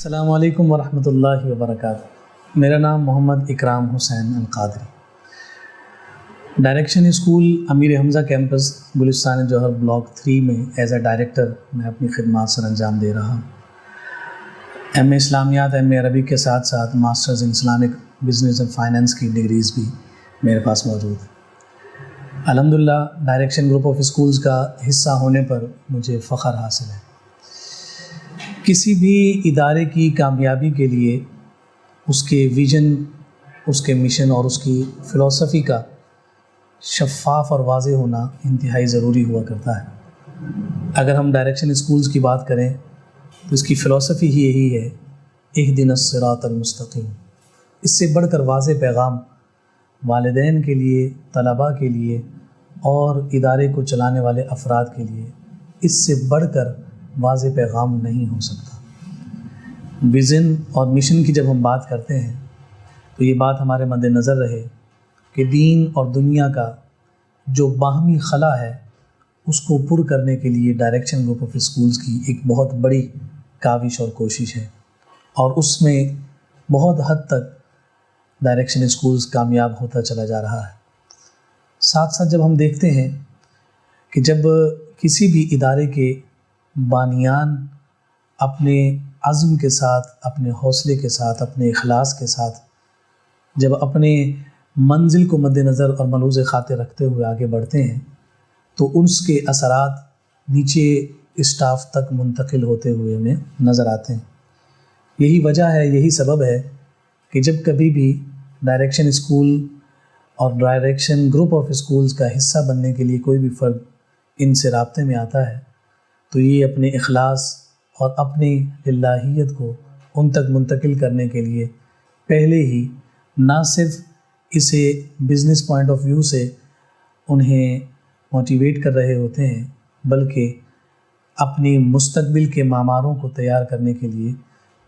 السلام علیکم ورحمۃ اللہ وبرکاتہ۔ میرا نام محمد اکرام حسین القادری۔ ڈائریکشن اسکول امیر حمزہ کیمپس گلستان جوہر بلاک 3 میں ایز اے ڈائریکٹر میں اپنی خدمات سر انجام دے رہا ہوں۔ ایم اے اسلامیات ایم اے عربک کے ساتھ ساتھ masters in Islamic business and finance کی ڈگریز بھی میرے پاس موجود ہیں۔ الحمدللہ ڈائریکشن گروپ آف اسکولز کا حصہ ہونے پر مجھے فخر حاصل ہے۔ کسی بھی ادارے کی کامیابی کے لیے اس کے ویژن، اس کے مشن اور اس کی فلسفی کا شفاف اور واضح ہونا انتہائی ضروری ہوا کرتا ہے۔ اگر ہم ڈائریکشن اسکولز کی بات کریں تو اس کی فلسفی ہی یہی ہے، اہدنا الصراط المستقیم۔ اس سے بڑھ کر واضح پیغام والدین کے لیے، طلباء کے لیے اور ادارے کو چلانے والے افراد کے لیے اس سے بڑھ کر واضح پیغام نہیں ہو سکتا۔ ویژن اور مشن کی جب ہم بات کرتے ہیں تو یہ بات ہمارے مد نظر رہے کہ دین اور دنیا کا جو باہمی خلا ہے اس کو پر کرنے کے لیے ڈائریکشن گروپ آف اسکولز کی ایک بہت بڑی کاوش اور کوشش ہے، اور اس میں بہت حد تک ڈائریکشن اسکولز کامیاب ہوتا چلا جا رہا ہے۔ ساتھ ساتھ جب ہم دیکھتے ہیں کہ جب کسی بھی ادارے کے بانیان اپنے عزم کے ساتھ، اپنے حوصلے کے ساتھ، اپنے اخلاص کے ساتھ جب اپنے منزل کو مد نظر اور ملحوظ خاطر رکھتے ہوئے آگے بڑھتے ہیں تو اس کے اثرات نیچے اسٹاف تک منتقل ہوتے ہوئے ہمیں نظر آتے ہیں۔ یہی وجہ ہے، یہی سبب ہے کہ جب کبھی بھی ڈائریکشن اسکول اور ڈائریکشن گروپ آف اسکولز کا حصہ بننے کے لیے کوئی بھی فرد ان سے رابطے میں آتا ہے تو یہ اپنے اخلاص اور اپنی للہیت کو ان تک منتقل کرنے کے لیے پہلے ہی نہ صرف اسے بزنس پوائنٹ آف ویو سے انہیں موٹیویٹ کر رہے ہوتے ہیں، بلکہ اپنی مستقبل کے معماروں کو تیار کرنے کے لیے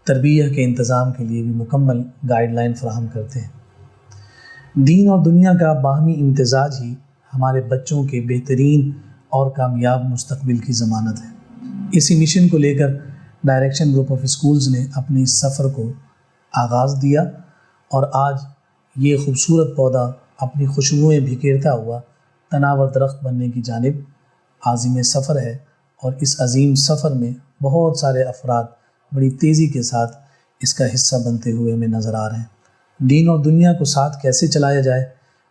تربیت کے انتظام کے لیے بھی مکمل گائیڈ لائن فراہم کرتے ہیں۔ دین اور دنیا کا باہمی امتزاج ہی ہمارے بچوں کے بہترین اور کامیاب مستقبل کی ضمانت ہے۔ اسی مشن کو لے کر ڈائریکشن گروپ آف اسکولز نے اپنی اس سفر کو آغاز دیا، اور آج یہ خوبصورت پودا اپنی خوشبوئیں بکھیرتا ہوا تناور درخت بننے کی جانب عازم سفر ہے، اور اس عظیم سفر میں بہت سارے افراد بڑی تیزی کے ساتھ اس کا حصہ بنتے ہوئے ہمیں نظر آ رہے ہیں۔ دین اور دنیا کو ساتھ کیسے چلایا جائے،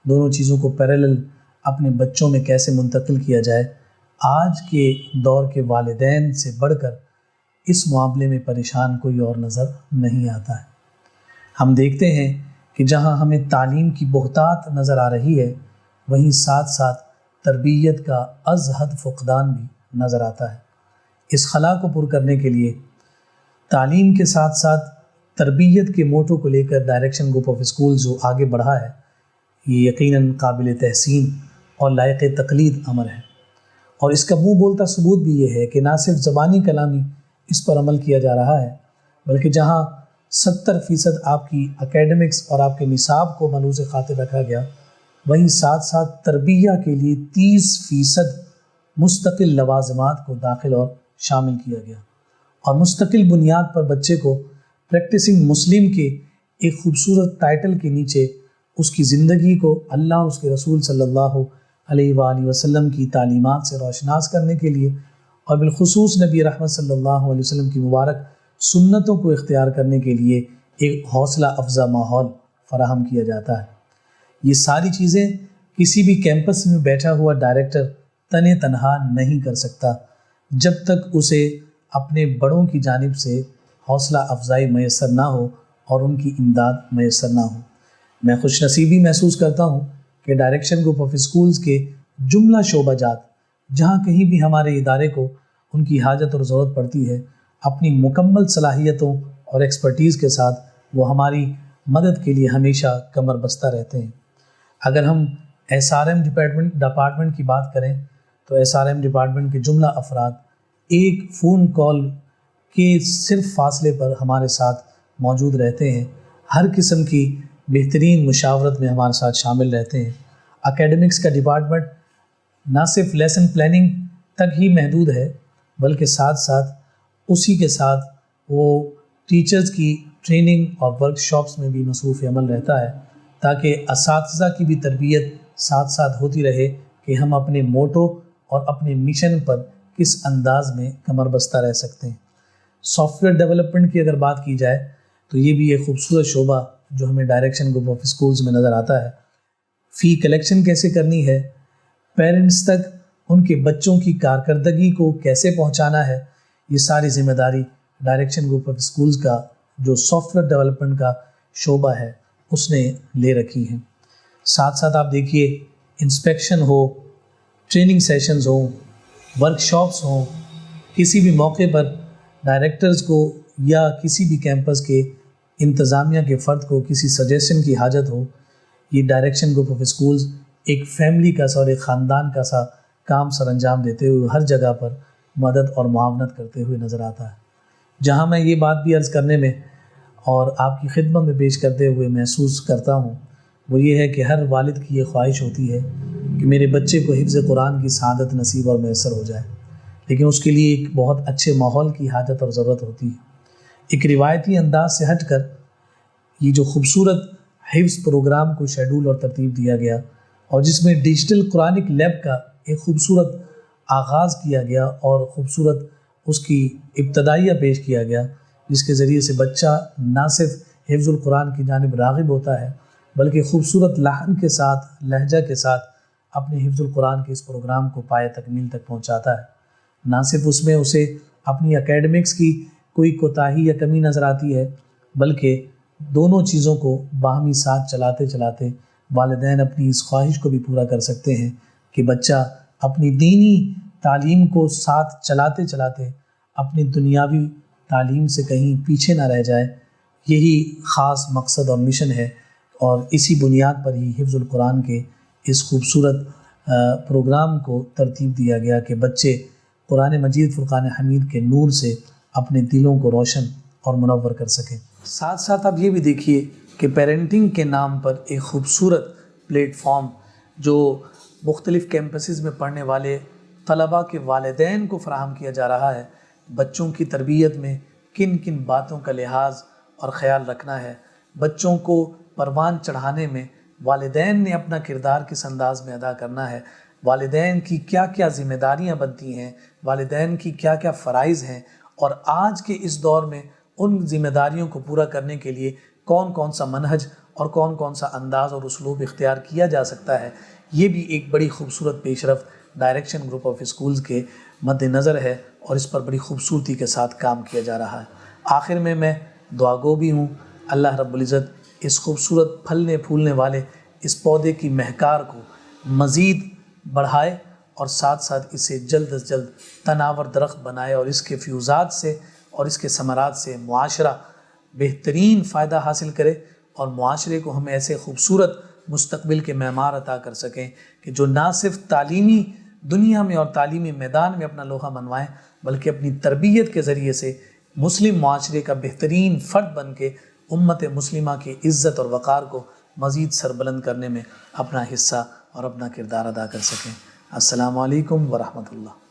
دونوں چیزوں کو پیرالل اپنے بچوں میں کیسے منتقل کیا جائے، آج کے دور کے والدین سے بڑھ کر اس معاملے میں پریشان کوئی اور نظر نہیں آتا ہے۔ ہم دیکھتے ہیں کہ جہاں ہمیں تعلیم کی بہتات نظر آ رہی ہے، وہیں ساتھ ساتھ تربیت کا از حد فقدان بھی نظر آتا ہے۔ اس خلا کو پر کرنے کے لیے تعلیم کے ساتھ ساتھ تربیت کے موٹو کو لے کر ڈائریکشن گروپ آف اسکول جو آگے بڑھا ہے، یہ یقیناً قابل تحسین اور لائق تقلید امر ہے، اور اس کا منہ بولتا ثبوت بھی یہ ہے کہ نہ صرف زبانی کلامی اس پر عمل کیا جا رہا ہے، بلکہ جہاں 70% آپ کی اکیڈمکس اور آپ کے نصاب کو ملحوظ خاطر رکھا گیا، وہیں ساتھ ساتھ تربیت کے لیے 30% مستقل لوازمات کو داخل اور شامل کیا گیا، اور مستقل بنیاد پر بچے کو پریکٹسنگ مسلم کے ایک خوبصورت ٹائٹل کے نیچے اس کی زندگی کو اللہ اور اس کے رسول صلی اللہ علیہ وآلہ وسلم کی تعلیمات سے روشناس کرنے کے لیے، اور بالخصوص نبی رحمت صلی اللہ علیہ وسلم کی مبارک سنتوں کو اختیار کرنے کے لیے ایک حوصلہ افزا ماحول فراہم کیا جاتا ہے۔ یہ ساری چیزیں کسی بھی کیمپس میں بیٹھا ہوا ڈائریکٹر تنے تنہا نہیں کر سکتا جب تک اسے اپنے بڑوں کی جانب سے حوصلہ افزائی میسر نہ ہو اور ان کی امداد میسر نہ ہو۔ میں خوش نصیبی محسوس کرتا ہوں کہ ڈائریکشن گروپ آف اسکولز کے جملہ شعبہ جات جہاں کہیں بھی ہمارے ادارے کو ان کی حاجت اور ضرورت پڑتی ہے، اپنی مکمل صلاحیتوں اور ایکسپرٹیز کے ساتھ وہ ہماری مدد کے لیے ہمیشہ کمر بستہ رہتے ہیں۔ اگر ہم ایس آر ایم ڈپارٹمنٹ کی بات کریں تو ایس آر ایم ڈپارٹمنٹ کے جملہ افراد ایک فون کال کے صرف فاصلے پر ہمارے ساتھ موجود رہتے ہیں، ہر قسم کی بہترین مشاورت میں ہمارے ساتھ شامل رہتے ہیں۔ اکیڈمکس کا ڈپارٹمنٹ نہ صرف لیسن پلاننگ تک ہی محدود ہے، بلکہ ساتھ ساتھ اسی کے ساتھ وہ ٹیچرز کی ٹریننگ اور ورک شاپس میں بھی مصروف عمل رہتا ہے تاکہ اساتذہ کی بھی تربیت ساتھ ساتھ ہوتی رہے کہ ہم اپنے موٹو اور اپنے مشن پر کس انداز میں کمر بستہ رہ سکتے ہیں۔ سافٹ ویئر ڈیولپمنٹ کی اگر بات کی جائے تو یہ بھی ایک خوبصورت شعبہ جو ہمیں ڈائریکشن گروپ آف اسکولز میں نظر آتا ہے۔ فی کلیکشن کیسے کرنی ہے، پیرنٹس تک ان کے بچوں کی کارکردگی کو کیسے پہنچانا ہے، یہ ساری ذمہ داری ڈائریکشن گروپ آف اسکولز کا جو سافٹ ویئر ڈیولپمنٹ کا شعبہ ہے اس نے لے رکھی ہے۔ ساتھ ساتھ آپ دیکھیے انسپیکشن ہو، ٹریننگ سیشنز ہوں، ورک شاپس ہوں، کسی بھی موقع پر ڈائریکٹرز کو یا کسی بھی کیمپس کے انتظامیہ کے فرد کو کسی سجیشن کی حاجت ہو، یہ ڈائریکشن گروپ آف اسکولز ایک فیملی کا سا اور ایک خاندان کا سا کام سر انجام دیتے ہوئے ہر جگہ پر مدد اور معاونت کرتے ہوئے نظر آتا ہے۔ جہاں میں یہ بات بھی عرض کرنے میں اور آپ کی خدمت میں پیش کرتے ہوئے محسوس کرتا ہوں وہ یہ ہے کہ ہر والد کی یہ خواہش ہوتی ہے کہ میرے بچے کو حفظ قرآن کی سعادت نصیب اور میسر ہو جائے، لیکن اس کے لیے ایک بہت اچھے ماحول کی حاجت اور ضرورت ہوتی ہے۔ ایک روایتی انداز سے ہٹ کر یہ جو خوبصورت حفظ پروگرام کو شیڈول اور ترتیب دیا گیا اور جس میں ڈیجیٹل قرآنک لیب کا ایک خوبصورت آغاز کیا گیا اور خوبصورت اس کی ابتدائیہ پیش کیا گیا، جس کے ذریعے سے بچہ نہ صرف حفظ القرآن کی جانب راغب ہوتا ہے بلکہ خوبصورت لحن کے ساتھ، لہجہ کے ساتھ اپنے حفظ القرآن کے اس پروگرام کو پائے تکمیل تک پہنچاتا ہے۔ نہ صرف اس میں اسے اپنی اکیڈمکس کی کوئی کوتاہی یا کمی نظر آتی ہے بلکہ دونوں چیزوں کو باہمی ساتھ چلاتے چلاتے والدین اپنی اس خواہش کو بھی پورا کر سکتے ہیں کہ بچہ اپنی دینی تعلیم کو ساتھ چلاتے چلاتے اپنی دنیاوی تعلیم سے کہیں پیچھے نہ رہ جائے۔ یہی خاص مقصد اور مشن ہے اور اسی بنیاد پر ہی حفظ القرآن کے اس خوبصورت پروگرام کو ترتیب دیا گیا کہ بچے قرآن مجید فرقان حمید کے نور سے اپنے دلوں کو روشن اور منور کر سکیں۔ ساتھ ساتھ آپ یہ بھی دیکھیے کہ پیرنٹنگ کے نام پر ایک خوبصورت پلیٹ فارم جو مختلف کیمپسز میں پڑھنے والے طلباء کے والدین کو فراہم کیا جا رہا ہے، بچوں کی تربیت میں کن کن باتوں کا لحاظ اور خیال رکھنا ہے، بچوں کو پروان چڑھانے میں والدین نے اپنا کردار کس انداز میں ادا کرنا ہے، والدین کی کیا کیا ذمہ داریاں بنتی ہیں، والدین کی کیا کیا فرائض ہیں، اور آج کے اس دور میں ان ذمہ داریوں کو پورا کرنے کے لیے کون کون سا منہج اور کون کون سا انداز اور اسلوب اختیار کیا جا سکتا ہے، یہ بھی ایک بڑی خوبصورت پیش رفت ڈائریکشن گروپ آف اسکولز کے مد نظر ہے اور اس پر بڑی خوبصورتی کے ساتھ کام کیا جا رہا ہے۔ آخر میں دعا گو بھی ہوں، اللہ رب العزت اس خوبصورت پھلنے پھولنے والے اس پودے کی مہکار کو مزید بڑھائے اور ساتھ ساتھ اسے جلد از جلد تناور درخت بنائے اور اس کے فیوزات سے اور اس کے ثمرات سے معاشرہ بہترین فائدہ حاصل کرے اور معاشرے کو ہم ایسے خوبصورت مستقبل کے معمار عطا کر سکیں کہ جو نہ صرف تعلیمی دنیا میں اور تعلیمی میدان میں اپنا لوہا منوائیں بلکہ اپنی تربیت کے ذریعے سے مسلم معاشرے کا بہترین فرد بن کے امت مسلمہ کی عزت اور وقار کو مزید سربلند کرنے میں اپنا حصہ اور اپنا کردار ادا کر سکیں۔ السلام علیکم ورحمۃ اللہ۔